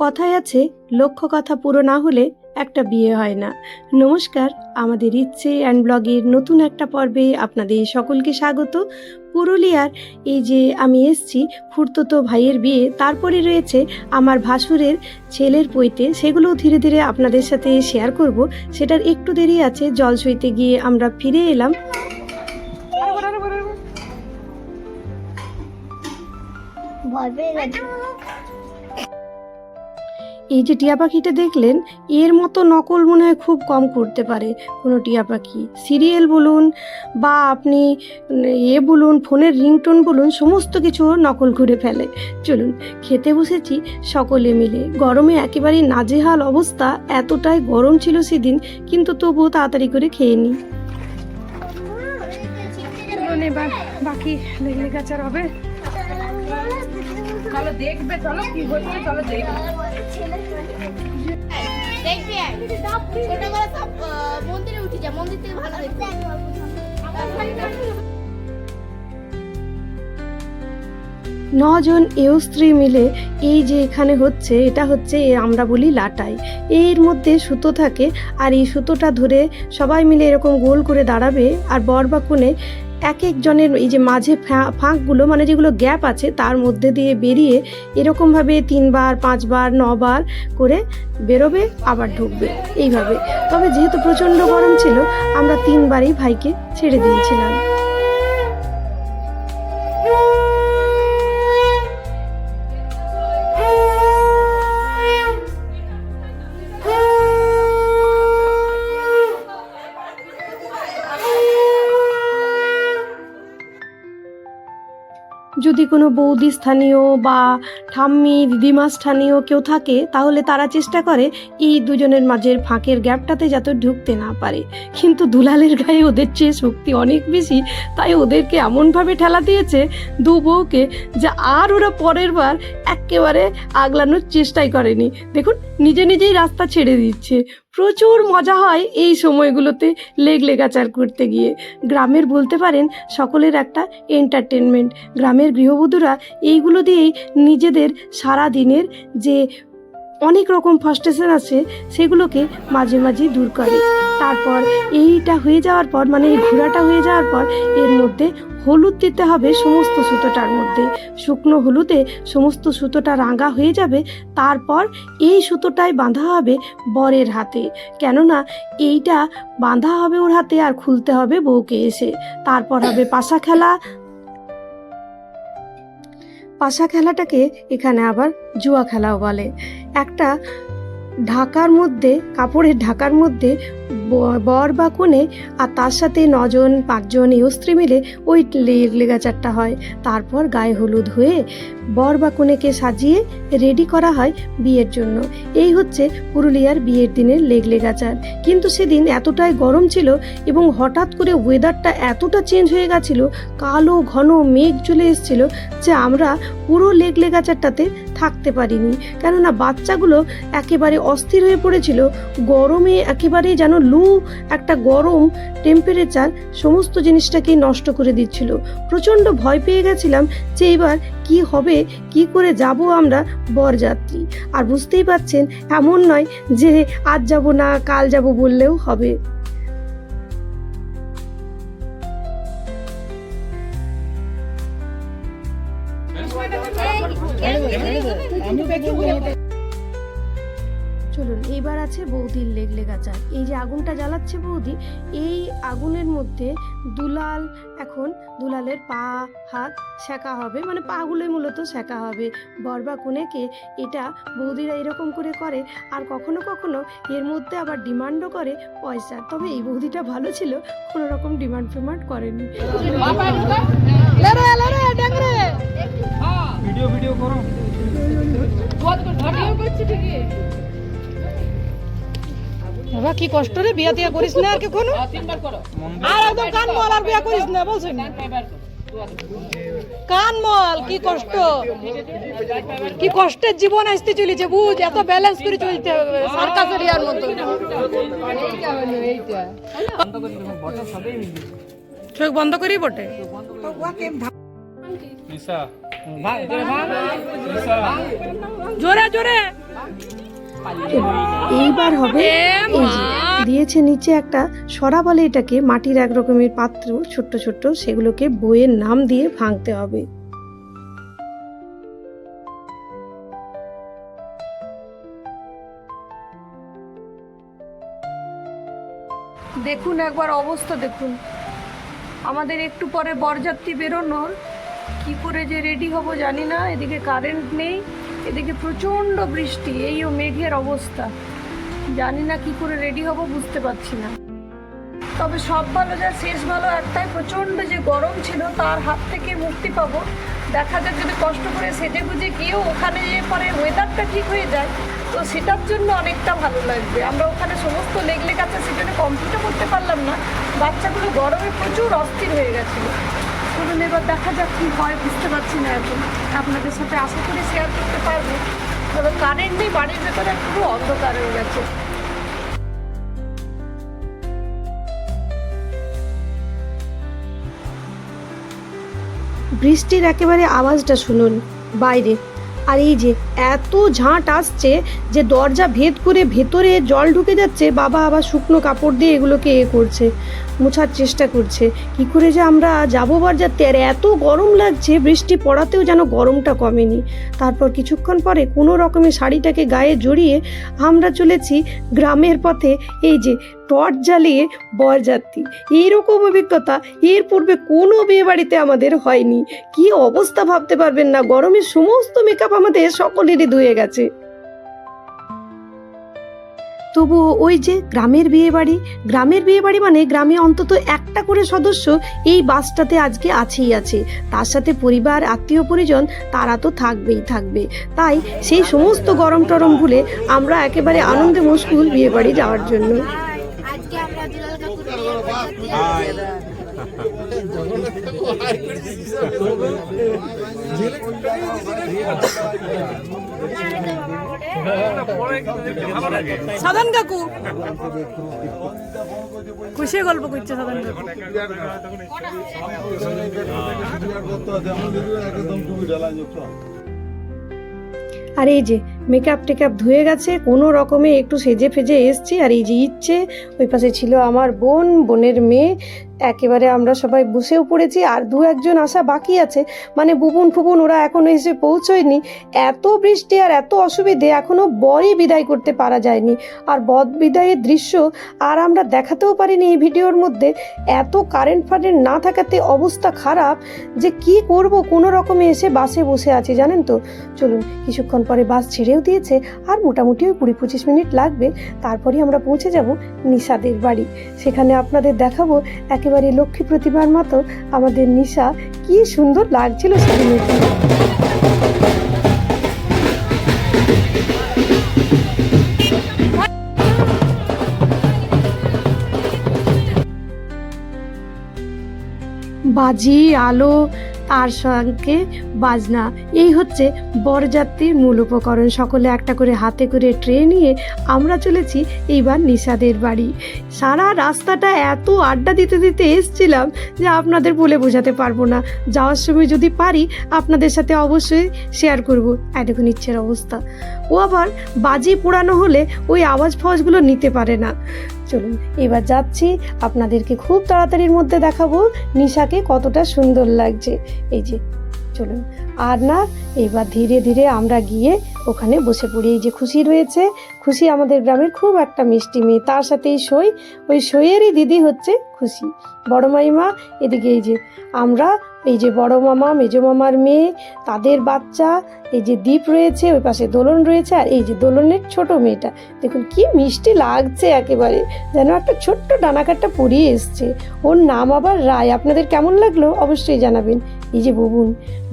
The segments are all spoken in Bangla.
কথায় আছে, লক্ষ্য কথা পুরো না হলে একটা বিয়ে হয় না। নমস্কার, আমাদের ইচ্ছে অ্যান্ড ব্লগের নতুন একটা পর্বে আপনাদের সকলকে স্বাগত। পুরুলিয়ার এই যে আমি এসছি ফুরততো ভাইয়ের বিয়ে, তারপরে রয়েছে আমার ভাসুরের ছেলের পৈতে, সেগুলো ধীরে ধীরে আপনাদের সাথে শেয়ার করব। সেটার একটু দেরি আছে, জল সইতে গিয়ে আমরা ফিরে এলাম। এই যে টিয়া পাখিটা দেখলেন, এর মতো নকল মনে হয় খুব কম করতে পারে কোনো টিয়া পাখি। সিরিয়াল বলুন বা আপনি বলুন, ফোনের রিংটোন বলুন, সমস্ত কিছু নকল করে ফেলে। চলুন, খেতে বসেছি সকলে মিলে। গরমে একেবারেই নাজেহাল অবস্থা, এতটাই গরম ছিল সেদিন, কিন্তু তবুও তাড়াতাড়ি করে খেয়ে নিই। চলুন, এবার বাকি লেগাচার হবে। চলো দেখবে, চলো কি হচ্ছে, চলো দেখবে। দেখবি ছোটবেলা সব মন্দিরে উঠে যায়, মন্দির থেকে ভালো দেখতে। 9 জন স্ত্রী মিলে এই যে এখানে হচ্ছে, এটা হচ্ছে আমরা বলি লাটাই। এর মধ্যে সুতো থাকে, আর এই সুতোটা ধরে সবাই মিলে এরকম গোল করে দাঁড়াবে, আর বর বা কনে এক একজনের এই যে মাঝে ফাঁকগুলো, মানে যেগুলো গ্যাপ আছে, তার মধ্যে দিয়ে বেরিয়ে এরকমভাবে 3 বার 5 বার 9 বার করে বেরোবে, আবার ঢুকবে এইভাবে। তবে যেহেতু প্রচণ্ড গরম ছিল, আমরা 3 বারই ভাইকে ছেড়ে দিয়েছিলাম। যদি কোনো বৌদি স্থানীয় বা ঠাম্মি দিদিমা স্থানীয় কেউ থাকে, তাহলে তারা চেষ্টা করে এই দুজনের মাঝের ফাঁকের গ্যাপটাতে যাতে ঢুকতে না পারে। কিন্তু দুলালের গায়ে ওদের চেয়ে শক্তি অনেক বেশি, তাই ওদেরকে এমনভাবে ঠেলা দিয়েছে দু বউকে, যে আর ওরা পরের বার একেবারে আগলানোর চেষ্টাই করেনি। দেখুন, নিজে নিজেই রাস্তা ছেড়ে দিচ্ছে। প্রচুর মজা হয় এই সময়গুলোতে লেগাচার করতে গিয়ে। গ্রামের বলতে পারেন সকলের একটা এন্টারটেনমেন্ট। গ্রামের গৃহবধূরা এইগুলো দিয়েই নিজেদের সারা দিনের যে অনেক রকম ফ্রাস্ট্রেশন আছে সেগুলোকে মাঝে মাঝে দূর করে। তারপর এইটা হয়ে যাওয়ার পর, মানে এই ঘোড়াটা হয়ে যাওয়ার পর, এর মধ্যে হলুদ দিতে হবে সমস্ত সুতোটার মধ্যে। শুকনো হলুদে সমস্ত সুতোটা রাঙা হয়ে যাবে। তারপর এই সুতোটাই বাঁধা হবে বরের হাতে, কেননা এইটা বাঁধা হবে ওর হাতে, আর খুলতে হবে বউকে এসে। তারপর হবে পাশা খেলা। পাশা খেলাটাকে এখানে আবার জুয়া খেলাও বলে। একটা ঢাকার মধ্যে, কাপড়ের ঢাকার মধ্যে বর বা কনে আর তার সাথে 9 জন 5 জন স্ত্রী মিলে ওই লেগাচারটা হয়। তারপর গায়ে হলুদ হয়ে বর বা কনেকে সাজিয়ে রেডি করা হয় বিয়ের জন্য। এই হচ্ছে পুরুলিয়ার বিয়ের দিনের লেগাচার। কিন্তু সেদিন এতটাই গরম ছিল এবং হঠাৎ করে ওয়েদারটা এতটা চেঞ্জ হয়ে গেছিলো, কালো ঘন মেঘ চলে এসেছিলো, যে আমরা পুরো লেগাচারটাতে থাকতে পারিনি। কেননা বাচ্চাগুলো একেবারে অস্থির হয়ে পড়েছিল। গরমে একেবারে যেন একটা গরম টেম্পারেচার সমস্ত জিনিসটাকে নষ্ট করে দিচ্ছিল। প্রচণ্ড ভয় পেয়ে গেছিলাম যে এবার কি হবে, কি করে যাব আমরা বরযাত্রী। আর বুঝতেই পারছেন, এমন নয় যে আজ যাব না কাল যাব বললেও হবে। চলুন, এইবার আছে বৌদির লেগাচার। এই যে আগুনটা জ্বালাচ্ছে বৌদি, এই আগুনের মধ্যে দুলালের পা হাত সেঁকা হবে, মানে পাগুলোই মূলত সেঁকা হবে। বর বা কনেকে এটা বৌদিরা এরকম করে করে, আর কখনো কখনো এর মধ্যে আবার ডিমান্ডও করে পয়সা। তবে এই বৌদিটা ভালো ছিল, কোনো রকম ডিমান্ড ফিমান্ড করেনি। ভিডিও করো, বাবা কি কষ্ট রে, বিয়া টিয়া করিস না আর কখনো, আর একদম কানমল, আর বিয়া করিস না বলছেন। কানমল, কি কষ্ট, কি কষ্টের জীবন আসতে চলেছে, বুঝ। এত ব্যালেন্স করে চলতে হবে সার্কাস এরিয়ার মতো। চোখ বন্ধ করি বটে। জোরে জোরে এইবার হবে এই যে দিয়েছে নিচে একটা সরা বলে এটাকে, মাটির এক রকমের পাত্র ছোট্ট ছোট্ট, সেগুলোকে বইয়ের নাম দিয়ে ভাঙতে হবে। দেখুন একবার অবস্থা দেখুন, আমাদের একটু পরে বরযাত্রী বেরোনোর, কি করে যে রেডি হব জানি না। এদিকে কারেন্ট নেই, এদিকে প্রচণ্ড বৃষ্টি, এইও মেঘের অবস্থা, জানি না কি করে রেডি হব, বুঝতে পারছি না। তবে সব ভালো যা শেষ ভালো একটাই, প্রচণ্ড যে গরম ছিল তার হাত থেকে মুক্তি পাবো। দেখা যাক যদি কষ্ট করে সেজে গুজে গিয়েও ওখানে যে পরে ওয়েদারটা ঠিক হয়ে যায়, তো সেটার জন্য অনেকটা ভালো লাগবে। আমরা ওখানে সমস্ত লেগ আছে, সেজন্য কমপ্লিটও করতে পারলাম না, বাচ্চাগুলো গরমে প্রচুর অস্থির হয়ে গেছিলো। চলুন এবার দেখা যাক কী হয়, বুঝতে পারছি না এখন। আপনাদের সাথে আশা করি শেয়ার করতে পারবো। তবে কারেন্ট নেই, বাড়ির ভেতরে পুরো অন্ধকার হয়ে গেছে। বৃষ্টির একেবারে আওয়াজটা শুনুন বাইরে, আর এই যে এত ঝাঁট আসছে যে দরজা ভেদ করে ভেতরে জল ঢুকে যাচ্ছে। বাবা আবার শুকনো কাপড় দিয়ে এগুলোকে করছে, মোছার চেষ্টা করছে। কি করে যে আমরা যাবো বরযাত্রী, আর এত গরম লাগছে, বৃষ্টি পড়াতেও যেন গরমটা কমেনি। তারপর কিছুক্ষণ পরে কোনো রকমে শাড়িটাকে গায়ে জড়িয়ে আমরা চলেছি গ্রামের পথে। এই যে টর্চ জ্বালিয়ে বরযাত্রী, এইরকম অভিজ্ঞতা এর পূর্বে কোনো বিয়ে বাড়িতে আমাদের হয়নি। কি অবস্থা ভাবতে পারবেন না, গরমের সমস্ত মেকআপ আমাদের সকলেরই ধুয়ে গেছে। তবু ওই যে গ্রামের বিয়ে বাড়ি মানে গ্রামে অন্তত একটা করে সদস্য এই বাসটাতে আজকে আছেই আছে, তার সাথে পরিবার আত্মীয় পরিজন তারা তো থাকবে। তাই সেই সমস্ত গরম টরম ভুলে আমরা একেবারে আনন্দে মশগুল বিয়ে বাড়ি যাওয়ার জন্য। আজকে আমরা দুলাল কাকুর বিয়ে সাধন কাকু খুশি গল্প করছে সাধন কাকু। আর এই যে মেকআপ টেকআপ ধুয়ে গেছে, কোনো রকমে একটু সেজে ফেজে এসছি। আর এই যে ইচ্ছে, ওই পাশে ছিল আমার বোনের মেয়ে, একেবারে আমরা সবাই বসেও পড়েছি। আর দু একজন আসা বাকি আছে, মানে বুবুন ফুবুন ওরা এখনো এসে পৌঁছয়নি। এত বৃষ্টি আর এত অসুবিধে, এখনো বরই বিদায় করতে পারা যায়নি। আর বর বিদায়ের দৃশ্য আর আমরা দেখাতেও পারিনি এই ভিডিওর মধ্যে। এত কারেন্ট ফারেন্ট না থাকাতে অবস্থা খারাপ, যে কি করব, কোনো রকমে এসে বাসে বসে আছি জানেন তো। চলুন, কিছুক্ষণ পরে বাস ছেড়েও দিয়েছে, আর মোটামুটি ওই 20-25 মিনিট লাগবে, তারপরে আমরা পৌঁছে যাব নিশাদের বাড়ি। সেখানে আপনাদের দেখাবো একেবারে লক্ষ্মী প্রতিমার মতো আমাদের নিশা, কি সুন্দর লাগছিল সেদিনটা। বাজি আলো তার সঙ্গে বাজনা, এই হচ্ছে বরযাত্রীর মূল উপকরণ। সকলে একটা করে হাতে করে ট্রে নিয়ে আমরা চলেছি এইবার নিশাদের বাড়ি। সারা রাস্তাটা এত আড্ডা দিতে দিতে এসছিলাম যে আপনাদের বলে বোঝাতে পারবো না। যাওয়ার সময় যদি পারি আপনাদের সাথে অবশ্যই শেয়ার করব। দেখুন ইচ্ছের অবস্থা, ও আবার বাজি পোড়ানো হলে ওই আওয়াজ ফাওয়াজগুলো নিতে পারে না। চলুন এবার যাচ্ছি, আপনাদেরকে খুব তাড়াতাড়ির মধ্যে দেখাবো নিশাকে কতটা সুন্দর লাগছে। এই যে চলুন, আর না এবার ধীরে ধীরে আমরা গিয়ে ওখানে বসে পড়ি। এই যে খুশি রয়েছে, খুশি আমাদের গ্রামের খুব একটা মিষ্টি মেয়ে, তার সাথে ওই সইয়েরই দিদি হচ্ছে খুশি, বড় মাইমা। এদিকে এই যে আমরা, এই যে বড় মামা মেজো মামার মেয়ে, তাদের বাচ্চা, এই যে দীপ রয়েছে, ওই পাশে দোলন রয়েছে, আর এই যে দোলনের ছোট মেয়েটা দেখুন কি মিষ্টি লাগছে, একেবারে যেন একটা ছোট্ট ডানাকাটা পরিয়ে এসছে। ওর নাম আবার রায়। আপনাদের কেমন লাগলো অবশ্যই জানাবেন। এই যে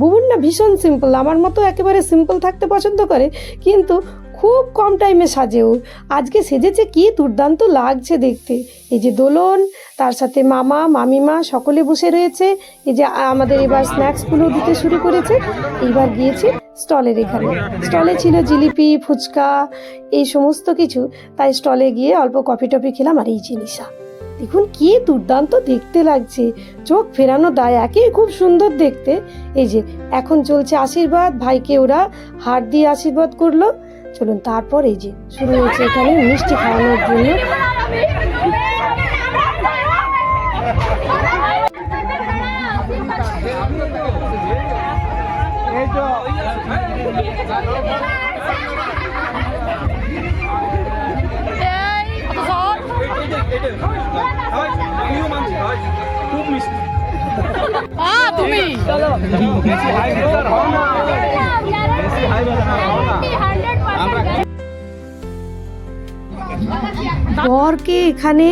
বুবুন না ভীষণ সিম্পল, আমার মতো একেবারে সিম্পল থাকতে পছন্দ করে, কিন্তু খুব কম টাইমে সাজেও। আজকে সেজেছে কি দুর্দান্ত লাগছে দেখতে। এই যে দোলন, তার সাথে মামা মামিমা সকলে বসে রয়েছে। এই যে আমাদের এবার স্ন্যাক্সগুলো দিতে শুরু করেছে। এইবার গিয়েছি স্টলের এখানে, স্টলে ছিল জিলিপি ফুচকা এই সমস্ত কিছু, তাই স্টলে গিয়ে অল্প কফি টফি খেলাম। আর এই জিনিসটা দেখুন কি দুর্দান্ত দেখতে লাগছে, চোখ ফেরানো দায়, একেই খুব সুন্দর দেখতে। এই যে এখন চলছে আশীর্বাদ, ভাইকে ওরা হার দিয়ে আশীর্বাদ করলো। চলুন, তারপর এই যে শুরু হয়েছে এখানে মিষ্টি খাওয়ানোর জন্য। খুব মিষ্টি। তুমি বরকে এখানে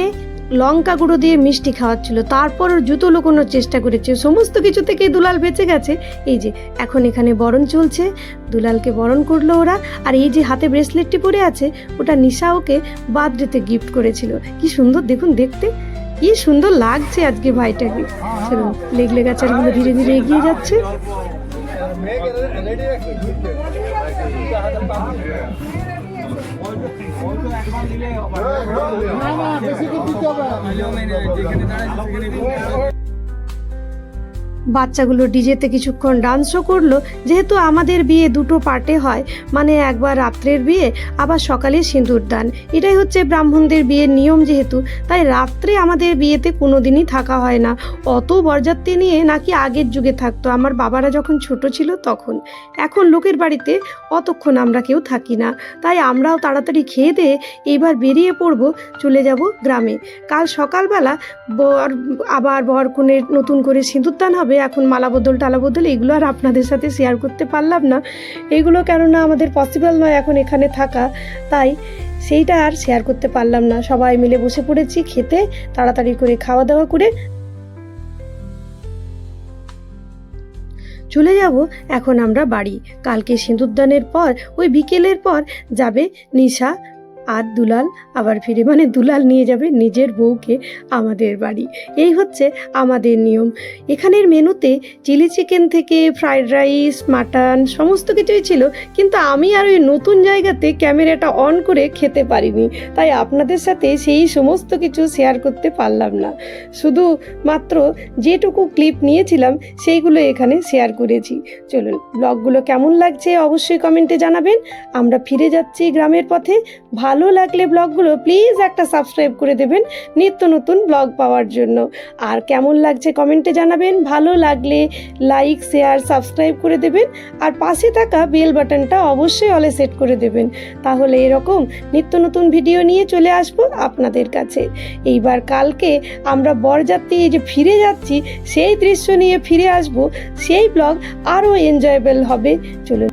লঙ্কা গুঁড়ো দিয়ে মিষ্টি খাওয়াচ্ছিল, তারপর ওর জুতো লুকোনোর চেষ্টা করেছে। সমস্ত কিছু থেকেই দুলাল বেঁচে গেছে। এই যে এখন এখানে বরণ চলছে, দুলালকে বরণ করলো ওরা। আর এই যে হাতে ব্রেসলেটটি পরে আছে, ওটা নিশা ওকে বার্থডেতে গিফট করেছিল। কি সুন্দর দেখুন দেখতে, কি সুন্দর লাগছে আজকে ভাইটাকে। চলুন, লেগলে গাছারগুলো ধীরে ধীরে এগিয়ে যাচ্ছে। বাচ্চাগুলো ডিজেতে কিছুক্ষণ ডান্সও করলো। যেহেতু আমাদের বিয়ে দুটো পার্টে হয়, মানে একবার রাত্রের বিয়ে, আবার সকালে সিঁদুরদান। এটাই হচ্ছে ব্রাহ্মণদের বিয়ের নিয়ম। যেহেতু তাই রাত্রে আমাদের বিয়েতে কোনো দিনই থাকা হয় না। অত বরযাত্রী নিয়ে নাকি আগের যুগে থাকতো, আমার বাবারা যখন ছোট ছিল তখন। এখন লোকের বাড়িতে অতক্ষণ আমরা কেউ থাকি না। তাই আমরাও তাড়াতাড়ি খেয়ে দিয়ে এইবার বেরিয়ে পড়বো, চলে যাব গ্রামে। কাল সকালবেলা আবার বরকনের নতুন করে সিঁদুরদান হবে। এখন মালা বদল টালা বদল এগুলো আর আপনাদের সাথে শেয়ার করতে পারলাম না, এগুলো কেননা আমাদের পসিবল নয় এখন এখানে থাকা, তাই সেইটা আর শেয়ার করতে পারলাম না। সবাই মিলে বসে পড়েছি খেতে, তাড়াতাড়ি করে খাওয়া দাওয়া করে চলে যাব এখন আমরা বাড়ি। কালকে সিঁদুরদানের পর ওই বিকেলের পর যাবে নিশা আর দুলাল আবার ফিরে, মানে দুলাল নিয়ে যাবে নিজের বউকে আমাদের বাড়ি। এই হচ্ছে আমাদের নিয়ম। এখানের মেনুতে চিলি চিকেন থেকে ফ্রাইড রাইস, মাটন সমস্ত কিছুই ছিল, কিন্তু আমি আর ওই নতুন জায়গাতে ক্যামেরাটা অন করে খেতে পারিনি, তাই আপনাদের সাথে সেই সমস্ত কিছু শেয়ার করতে পারলাম না। শুধু মাত্র যেটুকু ক্লিপ নিয়েছিলাম সেইগুলো এখানে শেয়ার করেছি। চলুন, ব্লগগুলো কেমন লাগছে অবশ্যই কমেন্টে জানাবেন। আমরা ফিরে যাচ্ছি গ্রামের পথে। ভালো লাগলে ব্লগগুলো প্লিজ একটা সাবস্ক্রাইব করে দেবেন নিত্য নতুন ব্লগ পাওয়ার জন্য। আর কেমন লাগছে কমেন্টে জানাবেন। ভালো লাগলে লাইক, শেয়ার, সাবস্ক্রাইব করে দেবেন। আর পাশে থাকা বেল বাটনটা অবশ্যই অলে সেট করে দেবেন, তাহলে এরকম নিত্য নতুন ভিডিও নিয়ে চলে আসবো আপনাদের কাছে। এইবার কালকে আমরা বরযাত্রী যে ফিরে যাচ্ছি সেই দৃশ্য নিয়ে ফিরে আসবো, সেই ব্লগ আরও এনজয়েবল হবে। চলুন।